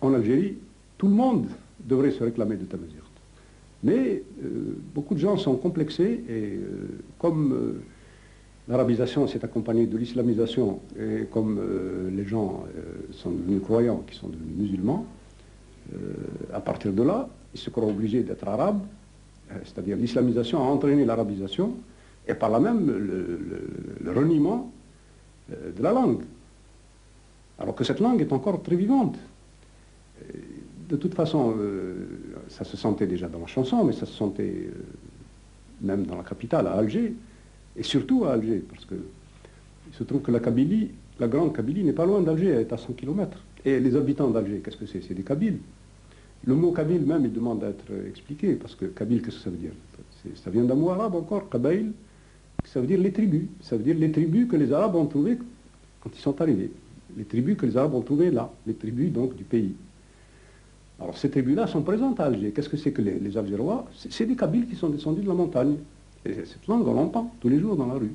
en Algérie, tout le monde devrait se réclamer de Tamazight. Mais beaucoup de gens sont complexés et comme l'arabisation s'est accompagnée de l'islamisation et comme les gens sont devenus croyants, qui sont devenus musulmans, à partir de là, ils se croient obligés d'être arabes, c'est-à-dire l'islamisation a entraîné l'arabisation et par là même le reniement de la langue. Alors que cette langue est encore très vivante. De toute façon, ça se sentait déjà dans la chanson, mais ça se sentait même dans la capitale, à Alger, et surtout à Alger, parce que il se trouve que la Kabylie, la grande Kabylie n'est pas loin d'Alger, elle est à 100 km. Et les habitants d'Alger, qu'est-ce que c'est? C'est des Kabyles. Le mot Kabyle même, il demande à être expliqué, parce que Kabyle, qu'est-ce que ça veut dire? Ça vient d'un mot arabe encore, Kabaïl, ça veut dire les tribus. Ça veut dire les tribus que les Arabes ont trouvées quand ils sont arrivés. Les tribus que les Arabes ont trouvées là, les tribus donc du pays. Alors ces tribus-là sont présentes à Alger. Qu'est-ce que c'est que les Algérois? C'est des Kabyles qui sont descendus de la montagne. Et cette langue, on l'entend tous les jours dans la rue.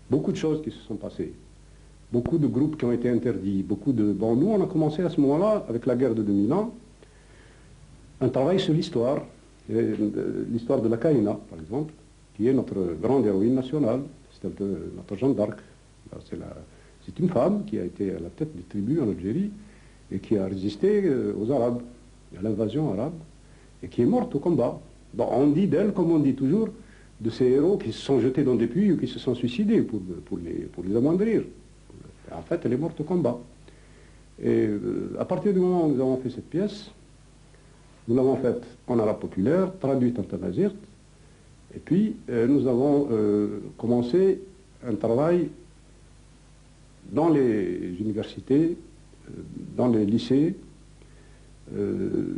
Beaucoup de choses qui se sont passées. Beaucoup de groupes qui ont été interdits. Bon, nous, on a commencé à ce moment-là, avec la guerre de 2000 ans, un travail sur l'histoire. L'histoire de la Kaïna, par exemple, qui est notre grande héroïne nationale. C'est un peu notre Jeanne d'Arc. C'est une femme qui a été à la tête des tribus en Algérie et qui a résisté aux Arabes, à l'invasion arabe, et qui est morte au combat. Bon, on dit d'elle, comme on dit toujours, de ces héros qui se sont jetés dans des puits ou qui se sont suicidés pour les amoindrir. En fait, elle est morte au combat. Et à partir du moment où nous avons fait cette pièce, nous l'avons faite en arabe populaire, traduite en tamazight, et puis nous avons commencé un travail dans les universités, dans les lycées,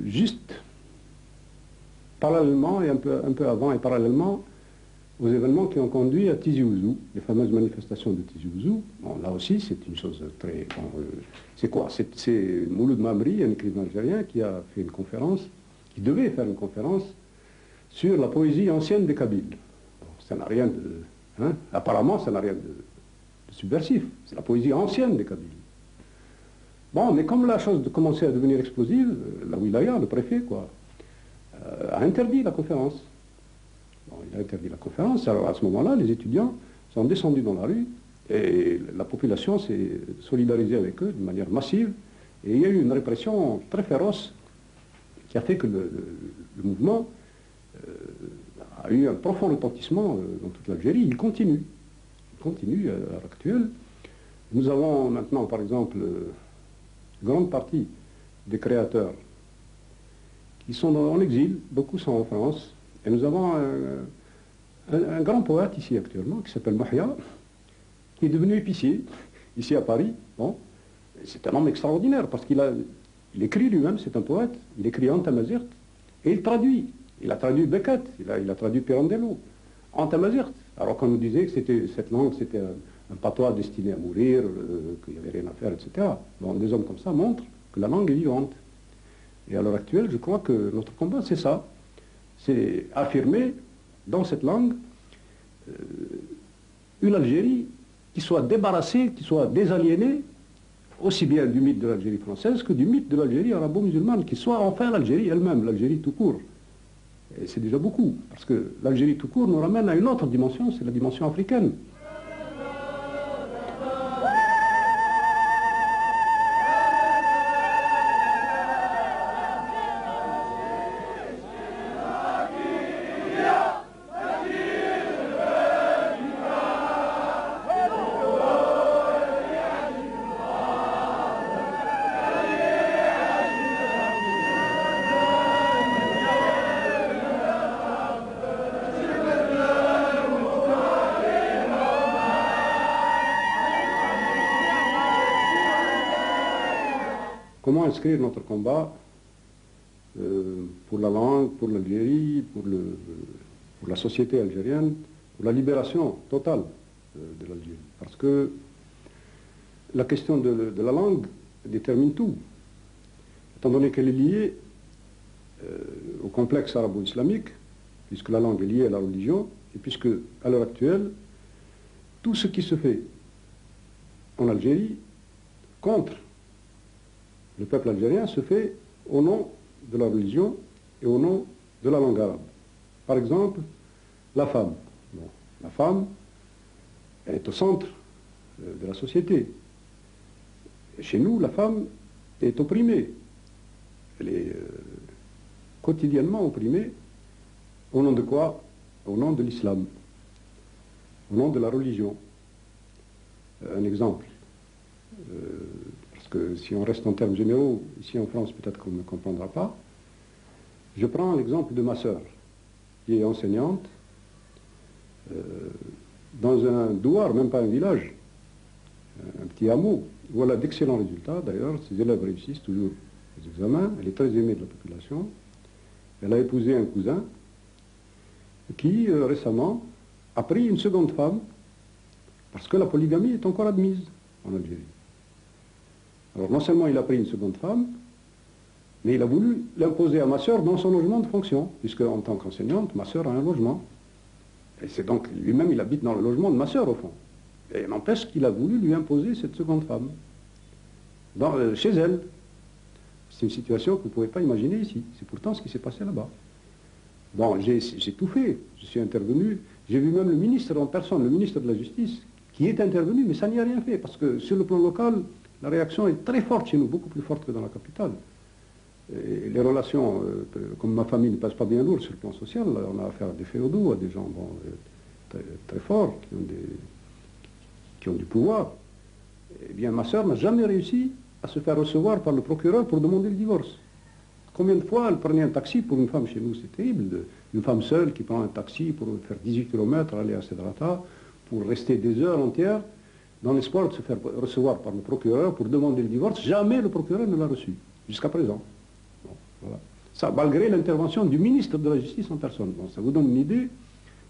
juste parallèlement et un peu avant et parallèlement aux événements qui ont conduit à Tizi Ouzou, les fameuses manifestations de Tizi Ouzou. Bon, là aussi, c'est une chose très... c'est quoi? C'est Mouloud Mamri, un écrivain algérien, qui a fait une conférence, qui devait faire une conférence sur la poésie ancienne des Kabyles. Bon, ça n'a rien de... Hein, apparemment, ça n'a rien de subversif. C'est la poésie ancienne des Kabyles. Bon, mais comme la chose commençait à devenir explosive, la wilaya, le préfet, quoi, a interdit la conférence. Bon, il a interdit la conférence, alors à ce moment-là, les étudiants sont descendus dans la rue et la population s'est solidarisée avec eux de manière massive et il y a eu une répression très féroce qui a fait que le mouvement a eu un profond retentissement dans toute l'Algérie. Il continue à l'heure actuelle. Nous avons maintenant, par exemple, une grande partie des créateurs qui sont en exil, beaucoup sont en France. Et nous avons un grand poète ici actuellement qui s'appelle Mahia, qui est devenu épicier, ici à Paris. Bon, c'est un homme extraordinaire parce qu'il écrit lui-même, c'est un poète, il écrit en tamazight et il traduit. Il a traduit Beckett, il a traduit Pirandello en tamazight. Alors qu'on nous disait que cette langue c'était un patois destiné à mourir, qu'il n'y avait rien à faire, etc. Bon, des hommes comme ça montrent que la langue est vivante. Et à l'heure actuelle, je crois que notre combat, c'est ça. C'est affirmer dans cette langue une Algérie qui soit débarrassée, qui soit désaliénée, aussi bien du mythe de l'Algérie française que du mythe de l'Algérie arabo-musulmane, qui soit enfin l'Algérie elle-même, l'Algérie tout court. Et c'est déjà beaucoup, parce que l'Algérie tout court nous ramène à une autre dimension, c'est la dimension africaine. Comment inscrire notre combat pour la langue, pour l'Algérie, pour la société algérienne, pour la libération totale de l'Algérie. Parce que la question de la langue détermine tout. étant donné qu'elle est liée au complexe arabo-islamique, puisque la langue est liée à la religion, et puisque, à l'heure actuelle, tout ce qui se fait en Algérie contre le peuple algérien se fait au nom de la religion et au nom de la langue arabe. Par exemple, la femme. Bon, la femme, elle est au centre de la société. Chez nous, la femme est opprimée. Elle est quotidiennement opprimée. Au nom de quoi? Au nom de l'islam. Au nom de la religion. Un exemple. Parce que si on reste en termes généraux, ici en France, peut-être qu'on ne comprendra pas. Je prends l'exemple de ma sœur, qui est enseignante, dans un douar, même pas un village, un petit hameau, où elle a d'excellents résultats. D'ailleurs, ses élèves réussissent toujours les examens. Elle est très aimée de la population. Elle a épousé un cousin qui, récemment, a pris une seconde femme, parce que la polygamie est encore admise en Algérie. Alors, non seulement il a pris une seconde femme, mais il a voulu l'imposer à ma sœur dans son logement de fonction, puisque en tant qu'enseignante, ma sœur a un logement. Et c'est donc, lui-même, il habite dans le logement de ma sœur, au fond. Et n'empêche qu'il a voulu lui imposer cette seconde femme, chez elle. C'est une situation que vous ne pouvez pas imaginer ici. C'est pourtant ce qui s'est passé là-bas. Bon, j'ai tout fait. Je suis intervenu. J'ai vu même le ministre en personne, le ministre de la Justice, qui est intervenu, mais ça n'y a rien fait, parce que sur le plan local, la réaction est très forte chez nous, beaucoup plus forte que dans la capitale. Et les relations, comme ma famille ne passe pas bien lourd sur le plan social, on a affaire à des féodaux, à des gens très, très forts, qui ont du pouvoir. Eh bien, ma sœur n'a jamais réussi à se faire recevoir par le procureur pour demander le divorce. Combien de fois elle prenait un taxi pour une femme chez nous? C'est terrible. Une femme seule qui prend un taxi pour faire 18 km, aller à Sedrata, pour rester des heures entières, dans l'espoir de se faire recevoir par le procureur pour demander le divorce. Jamais le procureur ne l'a reçu, jusqu'à présent. Bon, voilà. Ça, malgré l'intervention du ministre de la Justice en personne. Bon, ça vous donne une idée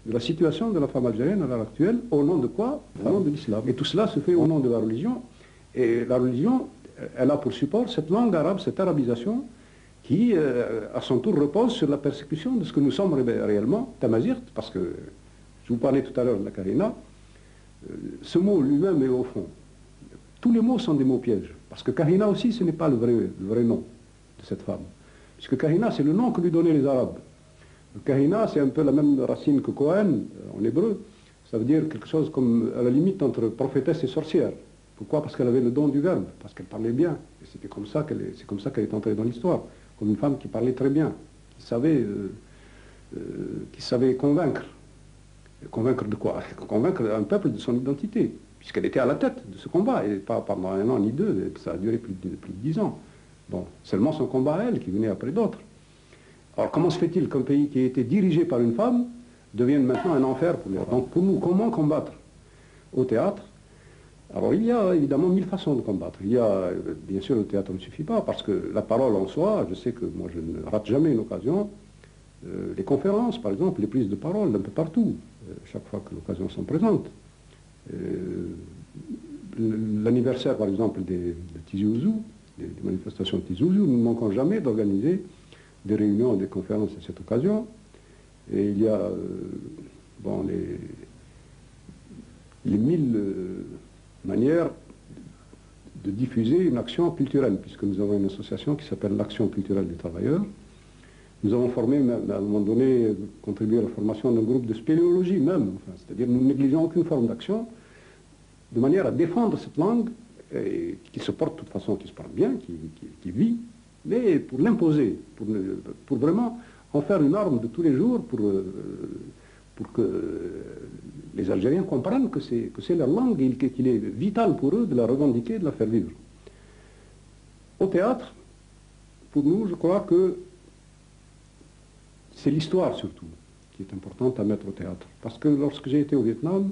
de la situation de la femme algérienne à l'heure actuelle, au nom de quoi? Au nom de l'islam. Et tout cela se fait au nom de la religion. Et la religion, elle a pour support cette langue arabe, cette arabisation, qui, à son tour, repose sur la persécution de ce que nous sommes réellement, tamazirt, parce que, je vous parlais tout à l'heure de la karina, ce mot lui-même est au fond. Tous les mots sont des mots pièges, parce que karina aussi, ce n'est pas le vrai nom de cette femme. Puisque karina, c'est le nom que lui donnaient les Arabes. Le kahina, c'est un peu la même racine que Kohen, en hébreu. Ça veut dire quelque chose comme, à la limite, entre prophétesse et sorcière. Pourquoi? Parce qu'elle avait le don du verbe, parce qu'elle parlait bien. Et c'est comme ça qu'elle est entrée dans l'histoire. Comme une femme qui parlait très bien, qui savait convaincre. Convaincre de quoi? Convaincre un peuple de son identité, puisqu'elle était à la tête de ce combat, et pas pendant un an ni deux, ça a duré plus de 10 ans. Bon, seulement son combat à elle, qui venait après d'autres. Alors comment se fait-il qu'un pays qui a été dirigé par une femme devienne maintenant un enfer pour les femmes? Donc pour nous, comment combattre au théâtre? Alors il y a évidemment 1000 façons de combattre. Il y a, bien sûr, le théâtre ne suffit pas, parce que la parole en soi, je sais que moi je ne rate jamais une occasion. Les conférences, par exemple, les prises de parole d'un peu partout, chaque fois que l'occasion s'en présente. L'anniversaire, par exemple, de Tizi Ouzou, des manifestations de Tizi Ouzou, nous ne manquons jamais d'organiser des réunions, des conférences à cette occasion. Et il y a bon, les 1000 manières de diffuser une action culturelle, puisque nous avons une association qui s'appelle l'Action culturelle des travailleurs. Nous avons formé, à un moment donné, contribué à la formation d'un groupe de spéléologie même, enfin, c'est-à-dire nous ne négligeons aucune forme d'action, de manière à défendre cette langue, qui se porte de toute façon, qui se porte bien, qui vit, mais pour l'imposer, pour vraiment en faire une arme de tous les jours, pour que les Algériens comprennent que c'est leur langue et qu'il est vital pour eux de la revendiquer, de la faire vivre. Au théâtre, pour nous, je crois que c'est l'histoire surtout qui est importante à mettre au théâtre. Parce que lorsque j'ai été au Vietnam,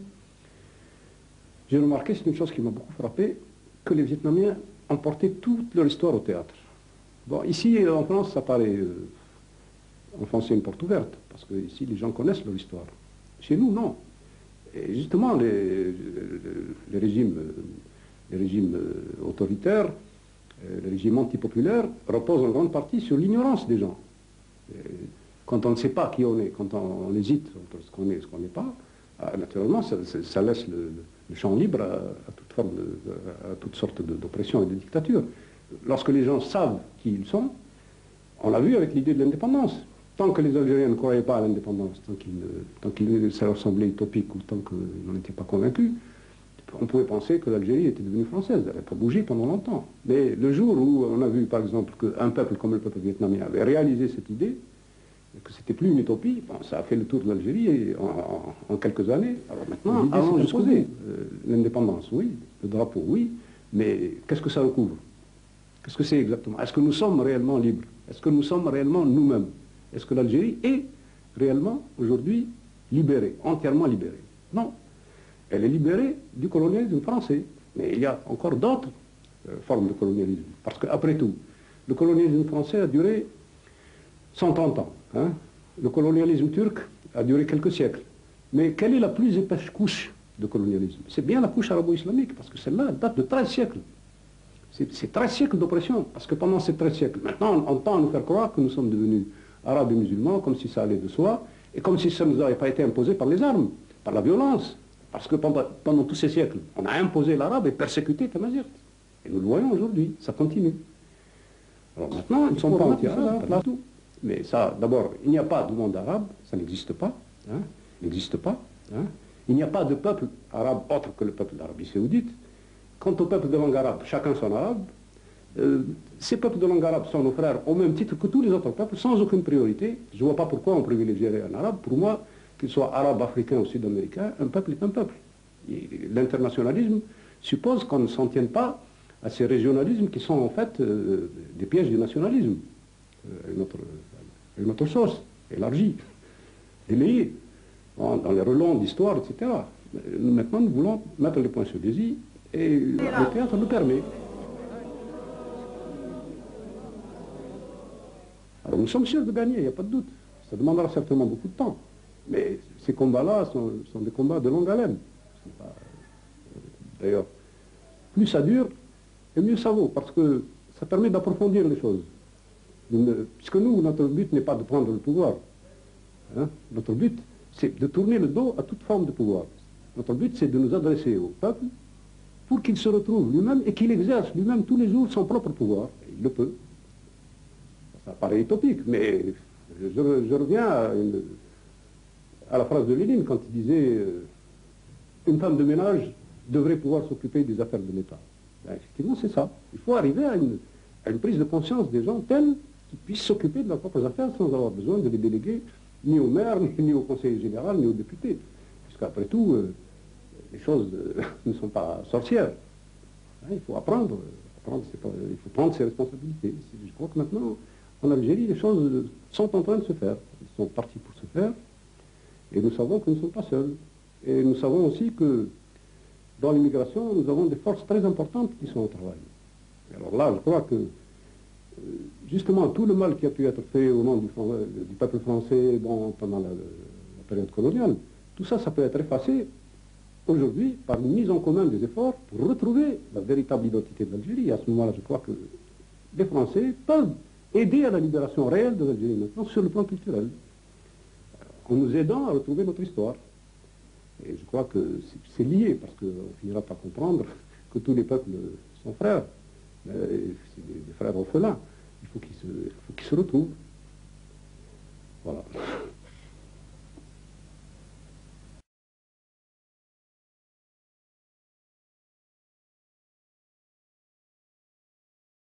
j'ai remarqué, c'est une chose qui m'a beaucoup frappé, que les Vietnamiens ont porté toute leur histoire au théâtre. Bon, ici, en France, ça paraît enfoncer une porte ouverte, parce que ici, les gens connaissent leur histoire. Chez nous, non. Et justement, les régimes autoritaires le régime antipopulaire repose en grande partie sur l'ignorance des gens. Quand on ne sait pas qui on est, quand on hésite entre ce qu'on est et ce qu'on n'est pas, naturellement, ça laisse le champ libre à toute forme à toutes sortes d'oppression et de dictature. Lorsque les gens savent qui ils sont, on l'a vu avec l'idée de l'indépendance. Tant que les Algériens ne croyaient pas à l'indépendance, tant qu'il ça leur semblait utopique ou tant qu'ils n'en étaient pas convaincus, on pouvait penser que l'Algérie était devenue française. Elle n'avait pas bougé pendant longtemps. Mais le jour où on a vu, par exemple, qu'un peuple comme le peuple vietnamien avait réalisé cette idée, que c'était plus une utopie, bon, ça a fait le tour de l'Algérie en quelques années. Alors maintenant, allons imposer l'indépendance, oui, le drapeau, oui, mais qu'est-ce que ça recouvre? Qu'est-ce que c'est exactement? Est-ce que nous sommes réellement libres? Est-ce que nous sommes réellement nous-mêmes? Est-ce que l'Algérie est réellement aujourd'hui libérée, entièrement libérée? Non. Elle est libérée du colonialisme français. Mais il y a encore d'autres formes de colonialisme. Parce qu'après tout, le colonialisme français a duré 130 ans. Hein. Le colonialisme turc a duré quelques siècles. Mais quelle est la plus épaisse couche de colonialisme? C'est bien la couche arabo-islamique, parce que celle-là date de 13 siècles. C'est 13 siècles d'oppression, parce que pendant ces 13 siècles, maintenant on tend à nous faire croire que nous sommes devenus arabes et musulmans, comme si ça allait de soi, et comme si ça ne nous avait pas été imposé par les armes, par la violence. Parce que pendant tous ces siècles, on a imposé l'arabe et persécuté Tamazight. Et nous le voyons aujourd'hui, ça continue. Alors maintenant, ils ne sont pas anti-arabes, pas tout. Mais ça, d'abord, il n'y a pas de monde arabe, ça n'existe pas. Hein, n'existe pas. Hein. Il n'y a pas de peuple arabe autre que le peuple d'Arabie Saoudite. Quant au peuple de langue arabe, chacun son arabe. Ces peuples de langue arabe sont nos frères au même titre que tous les autres peuples, sans aucune priorité. Je ne vois pas pourquoi on privilégierait un arabe. Pour moi, qu'il soit arabe, africain ou sud-américain, un peuple est un peuple. L'internationalisme suppose qu'on ne s'en tienne pas à ces régionalismes qui sont en fait des pièges du nationalisme, une autre sauce, élargie, délayée, dans les relents d'histoire, etc. Maintenant, nous voulons mettre les points sur les i, et le théâtre nous permet. Alors nous sommes sûrs de gagner, il n'y a pas de doute. Ça demandera certainement beaucoup de temps. Mais ces combats-là sont des combats de longue haleine. D'ailleurs, plus ça dure, et mieux ça vaut, parce que ça permet d'approfondir les choses. Puisque nous, notre but n'est pas de prendre le pouvoir. Hein. Notre but, c'est de tourner le dos à toute forme de pouvoir. Notre but, c'est de nous adresser au peuple pour qu'il se retrouve lui-même et qu'il exerce lui-même tous les jours son propre pouvoir. Et il le peut. Ça paraît utopique, mais je reviens à la phrase de Lénine quand il disait une femme de ménage devrait pouvoir s'occuper des affaires de l'État. Ben, effectivement, c'est ça. Il faut arriver à une prise de conscience des gens telle qu'ils puissent s'occuper de leurs propres affaires sans avoir besoin de les déléguer ni au maire, ni au conseiller général, ni aux députés. Puisqu'après tout, les choses ne sont pas sorcières. Hein, il faut apprendre, il faut prendre ses responsabilités. Je crois que maintenant, en Algérie, les choses sont en train de se faire. Elles sont parties pour se faire. Et nous savons que nous ne sommes pas seuls. Et nous savons aussi que dans l'immigration, nous avons des forces très importantes qui sont au travail. Et alors là, je crois que justement tout le mal qui a pu être fait au nom du peuple français pendant la période coloniale, tout ça, ça peut être effacé aujourd'hui par une mise en commun des efforts pour retrouver la véritable identité de l'Algérie. Et à ce moment-là, je crois que les Français peuvent aider à la libération réelle de l'Algérie maintenant sur le plan culturel, en nous aidant à retrouver notre histoire. Et je crois que c'est lié, parce qu'on finira par comprendre que tous les peuples sont frères. C'est des frères orphelins. Il faut qu'ils se retrouvent. Voilà.